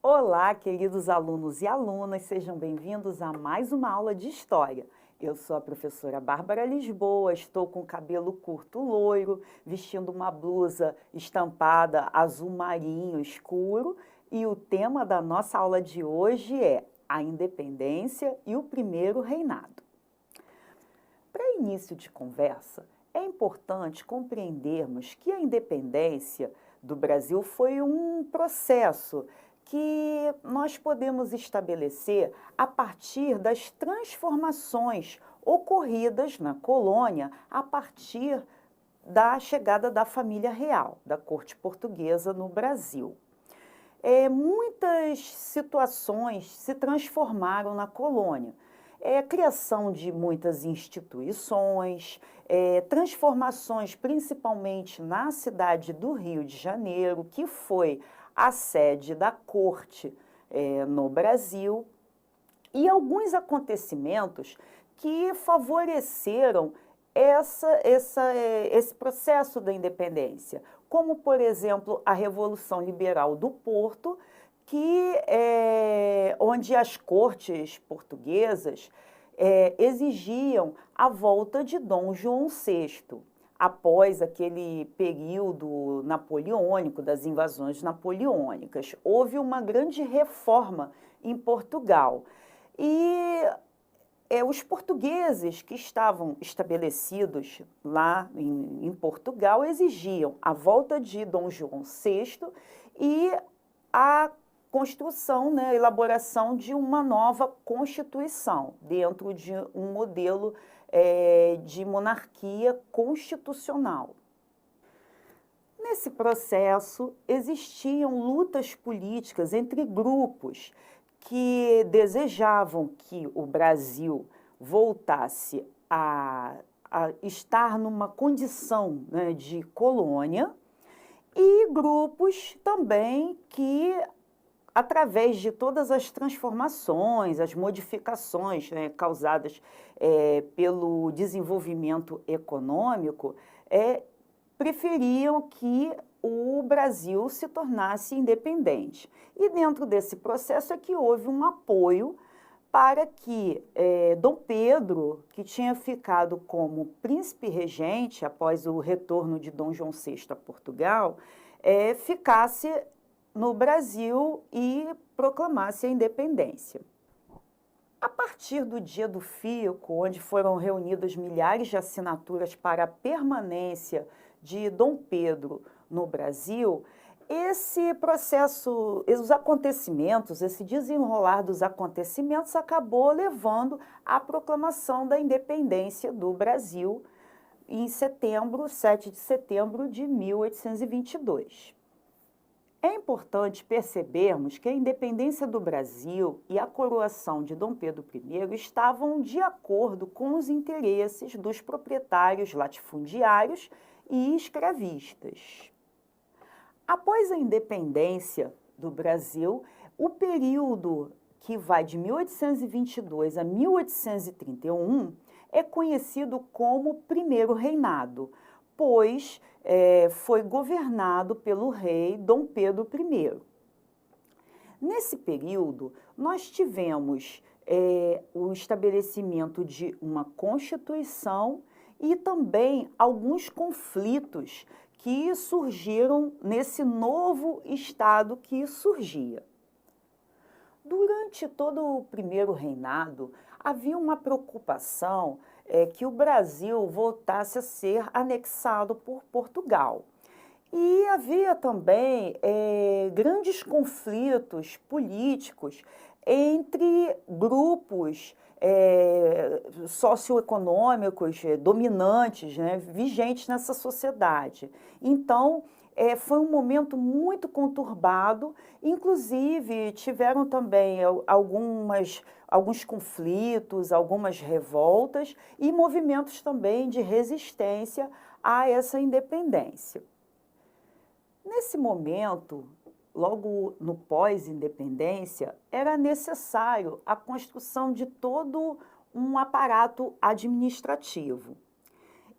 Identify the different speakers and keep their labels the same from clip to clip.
Speaker 1: Olá, queridos alunos e alunas, sejam bem-vindos a mais uma aula de História. Eu sou a professora Bárbara Lisboa, estou com cabelo curto loiro, vestindo uma blusa estampada azul marinho escuro e o tema da nossa aula de hoje é a independência e o primeiro reinado. Para início de conversa, é importante compreendermos que a independência do Brasil foi um processo que nós podemos estabelecer a partir das transformações ocorridas na colônia a partir da chegada da família real, da corte portuguesa no Brasil. Muitas situações se transformaram na colônia. Criação de muitas instituições, transformações principalmente na cidade do Rio de Janeiro, que foi a sede da corte no Brasil, e alguns acontecimentos que favoreceram esse processo da independência, como, por exemplo, a Revolução Liberal do Porto, onde as cortes portuguesas exigiam a volta de Dom João VI, após aquele período napoleônico, das invasões napoleônicas. Houve uma grande reforma em Portugal. E os portugueses que estavam estabelecidos lá em Portugal exigiam a volta de Dom João VI e a construção, a elaboração de uma nova Constituição, dentro de um modelo de monarquia constitucional. Nesse processo, existiam lutas políticas entre grupos que desejavam que o Brasil voltasse a estar numa condição de colônia, e grupos também que, através de todas as transformações, as modificações causadas pelo desenvolvimento econômico, preferiam que o Brasil se tornasse independente. E dentro desse processo é que houve um apoio para que Dom Pedro, que tinha ficado como príncipe regente após o retorno de Dom João VI a Portugal, ficasse no Brasil e proclamasse a independência. A partir do Dia do Fico, onde foram reunidas milhares de assinaturas para a permanência de Dom Pedro no Brasil, esse processo, os acontecimentos, esse desenrolar dos acontecimentos acabou levando à proclamação da independência do Brasil em 7 de setembro de 1822. É importante percebermos que a independência do Brasil e a coroação de Dom Pedro I estavam de acordo com os interesses dos proprietários latifundiários e escravistas. Após a independência do Brasil, o período que vai de 1822 a 1831 é conhecido como Primeiro Reinado, pois foi governado pelo rei Dom Pedro I. Nesse período, nós tivemos o estabelecimento de uma Constituição e também alguns conflitos que surgiram nesse novo Estado que surgia. Durante todo o Primeiro Reinado, havia uma preocupação que o Brasil voltasse a ser anexado por Portugal. E havia também grandes conflitos políticos entre grupos socioeconômicos dominantes, vigentes nessa sociedade. Então, foi um momento muito conturbado, inclusive tiveram também alguns conflitos, algumas revoltas e movimentos também de resistência a essa independência. Nesse momento, logo no pós-independência, era necessário a construção de todo um aparato administrativo.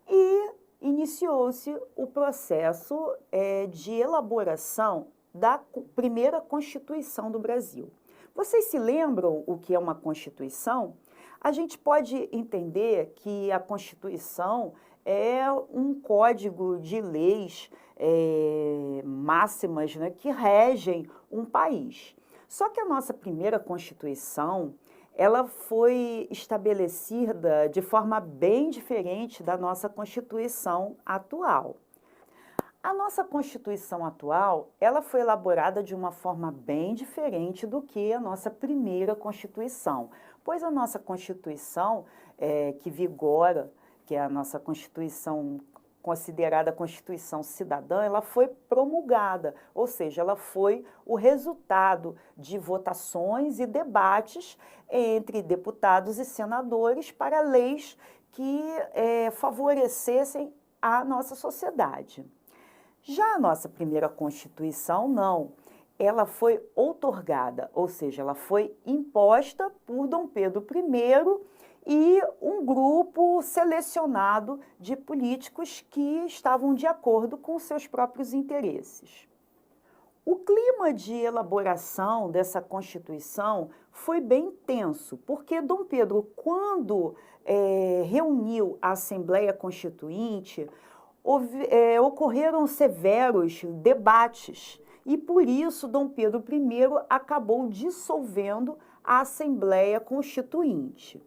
Speaker 1: E iniciou-se o processo de elaboração da primeira Constituição do Brasil. Vocês se lembram o que é uma Constituição? A gente pode entender que a Constituição é um código de leis máximas, né, que regem um país. Só que a nossa primeira Constituição, ela foi estabelecida de forma bem diferente da nossa Constituição atual. A nossa Constituição atual, ela foi elaborada de uma forma bem diferente do que a nossa primeira Constituição, pois a nossa Constituição, que vigora, que é a nossa Constituição considerada Constituição Cidadã, ela foi promulgada, ou seja, ela foi o resultado de votações e debates entre deputados e senadores para leis que favorecessem a nossa sociedade. Já a nossa primeira Constituição, não. Ela foi outorgada, ou seja, ela foi imposta por Dom Pedro I e um grupo selecionado de políticos que estavam de acordo com seus próprios interesses. O clima de elaboração dessa Constituição foi bem tenso, porque Dom Pedro, quando reuniu a Assembleia Constituinte, ocorreram severos debates e, por isso, Dom Pedro I acabou dissolvendo a Assembleia Constituinte.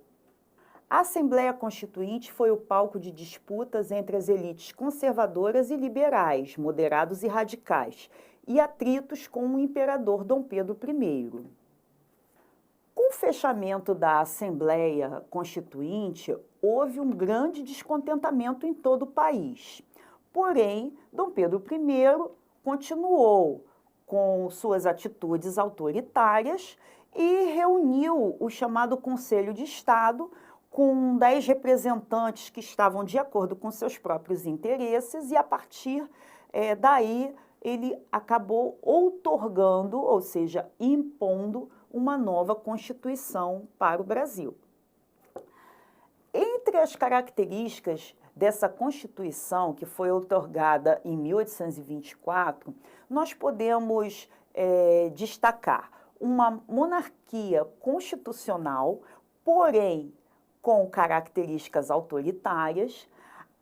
Speaker 1: A Assembleia Constituinte foi o palco de disputas entre as elites conservadoras e liberais, moderados e radicais, e atritos com o imperador Dom Pedro I. Com o fechamento da Assembleia Constituinte, houve um grande descontentamento em todo o país. Porém, Dom Pedro I continuou com suas atitudes autoritárias e reuniu o chamado Conselho de Estado com 10 representantes que estavam de acordo com seus próprios interesses e, a partir daí, ele acabou outorgando, ou seja, impondo uma nova Constituição para o Brasil. Entre as características dessa Constituição, que foi outorgada em 1824, nós podemos destacar uma monarquia constitucional, porém com características autoritárias,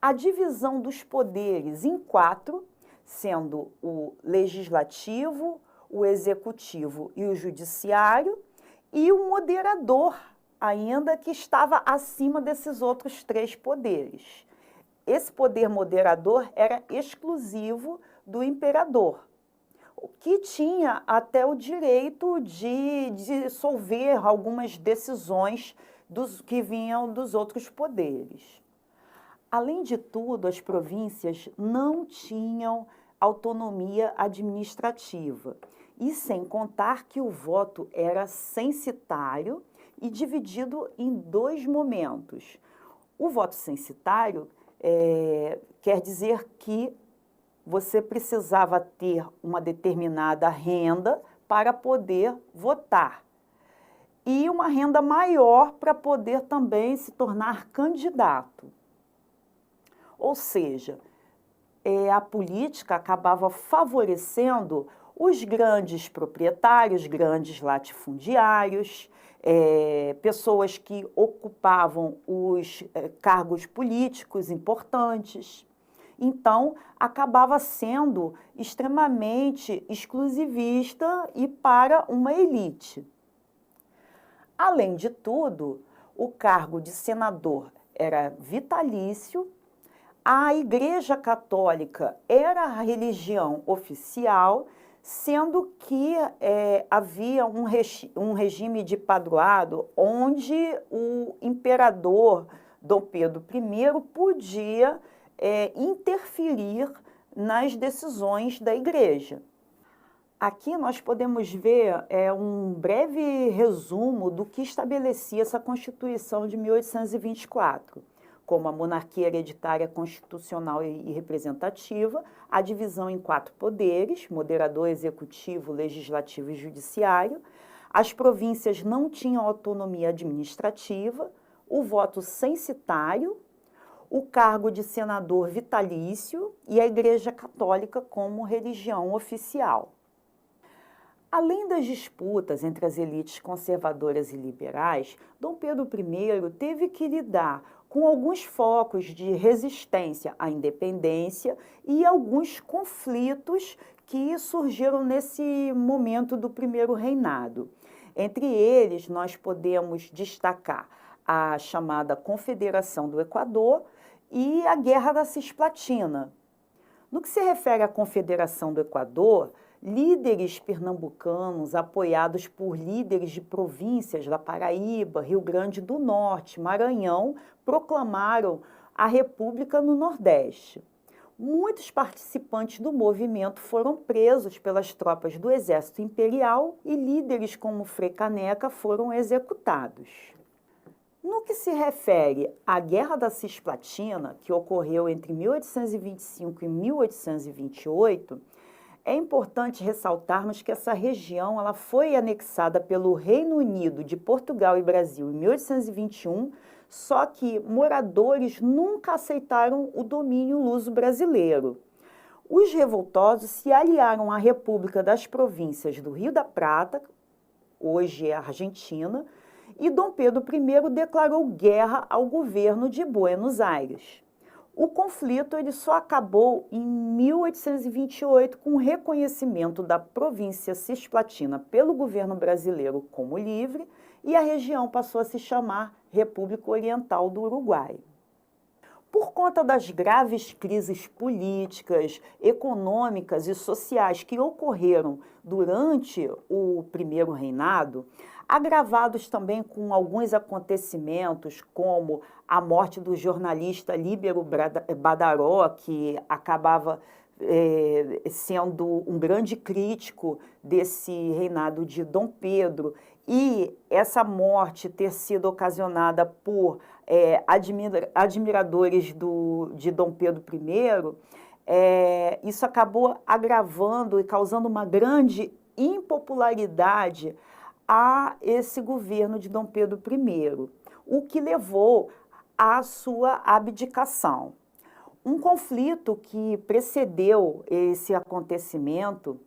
Speaker 1: a divisão dos poderes em 4, sendo o legislativo, o executivo e o judiciário, e o moderador, ainda que estava acima desses outros 3 poderes. Esse poder moderador era exclusivo do imperador, que tinha até o direito de dissolver algumas decisões que vinham dos outros poderes. Além de tudo, as províncias não tinham autonomia administrativa, e sem contar que o voto era censitário e dividido em 2 momentos. O voto censitário quer dizer que você precisava ter uma determinada renda para poder votar, e uma renda maior para poder também se tornar candidato. Ou seja, a política acabava favorecendo os grandes proprietários, grandes latifundiários, pessoas que ocupavam os cargos políticos importantes. Então, acabava sendo extremamente exclusivista e para uma elite. Além de tudo, o cargo de senador era vitalício, a Igreja Católica era a religião oficial, sendo que havia um regime de padroado onde o imperador Dom Pedro I podia interferir nas decisões da Igreja. Aqui nós podemos ver um breve resumo do que estabelecia essa Constituição de 1824. Como a monarquia hereditária constitucional e representativa, a divisão em 4 poderes, moderador, executivo, legislativo e judiciário. As províncias não tinham autonomia administrativa, o voto censitário, o cargo de senador vitalício e a Igreja Católica como religião oficial. Além das disputas entre as elites conservadoras e liberais, Dom Pedro I teve que lidar com alguns focos de resistência à independência e alguns conflitos que surgiram nesse momento do primeiro reinado. Entre eles, nós podemos destacar a chamada Confederação do Equador e a Guerra da Cisplatina. No que se refere à Confederação do Equador, líderes pernambucanos, apoiados por líderes de províncias da Paraíba, Rio Grande do Norte, Maranhão, proclamaram a República no Nordeste. Muitos participantes do movimento foram presos pelas tropas do Exército Imperial e líderes como Frei Caneca foram executados. No que se refere à Guerra da Cisplatina, que ocorreu entre 1825 e 1828, é importante ressaltarmos que essa região ela foi anexada pelo Reino Unido de Portugal e Brasil em 1821, só que moradores nunca aceitaram o domínio luso-brasileiro. Os revoltosos se aliaram à República das Províncias do Rio da Prata, hoje é a Argentina, e Dom Pedro I declarou guerra ao governo de Buenos Aires. O conflito ele só acabou em 1828 com o reconhecimento da província cisplatina pelo governo brasileiro como livre e a região passou a se chamar República Oriental do Uruguai. Por conta das graves crises políticas, econômicas e sociais que ocorreram durante o primeiro reinado, agravados também com alguns acontecimentos, como a morte do jornalista Líbero Badaró, que acabava sendo um grande crítico desse reinado de Dom Pedro, e essa morte ter sido ocasionada por admiradores de Dom Pedro I, isso acabou agravando e causando uma grande impopularidade a esse governo de Dom Pedro I, o que levou à sua abdicação. Um conflito que precedeu esse acontecimento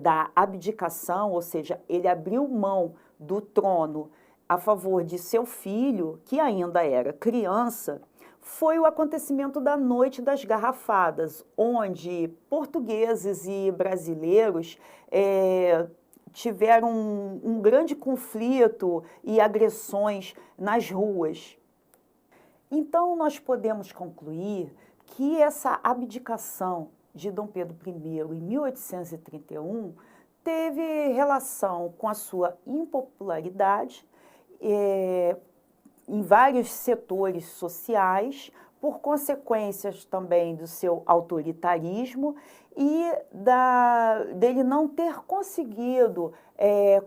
Speaker 1: da abdicação, ou seja, ele abriu mão do trono a favor de seu filho, que ainda era criança, foi o acontecimento da Noite das Garrafadas, onde portugueses e brasileiros tiveram um grande conflito e agressões nas ruas. Então, nós podemos concluir que essa abdicação de Dom Pedro I em 1831 teve relação com a sua impopularidade em vários setores sociais, por consequências também do seu autoritarismo e dele não ter conseguido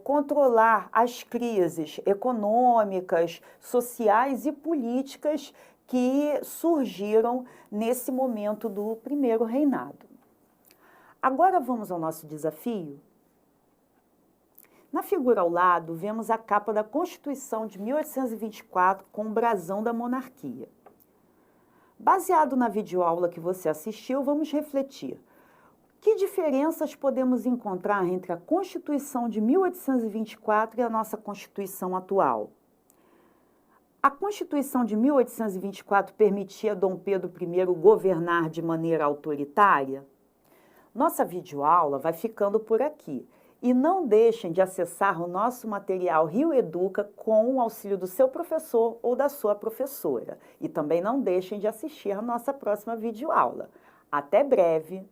Speaker 1: controlar as crises econômicas, sociais e políticas que surgiram nesse momento do primeiro reinado. Agora vamos ao nosso desafio? Na figura ao lado, vemos a capa da Constituição de 1824 com o brasão da monarquia. Baseado na videoaula que você assistiu, vamos refletir. Que diferenças podemos encontrar entre a Constituição de 1824 e a nossa Constituição atual? A Constituição de 1824 permitia a Dom Pedro I governar de maneira autoritária? Nossa videoaula vai ficando por aqui. E não deixem de acessar o nosso material Rio Educa com o auxílio do seu professor ou da sua professora. E também não deixem de assistir a nossa próxima videoaula. Até breve!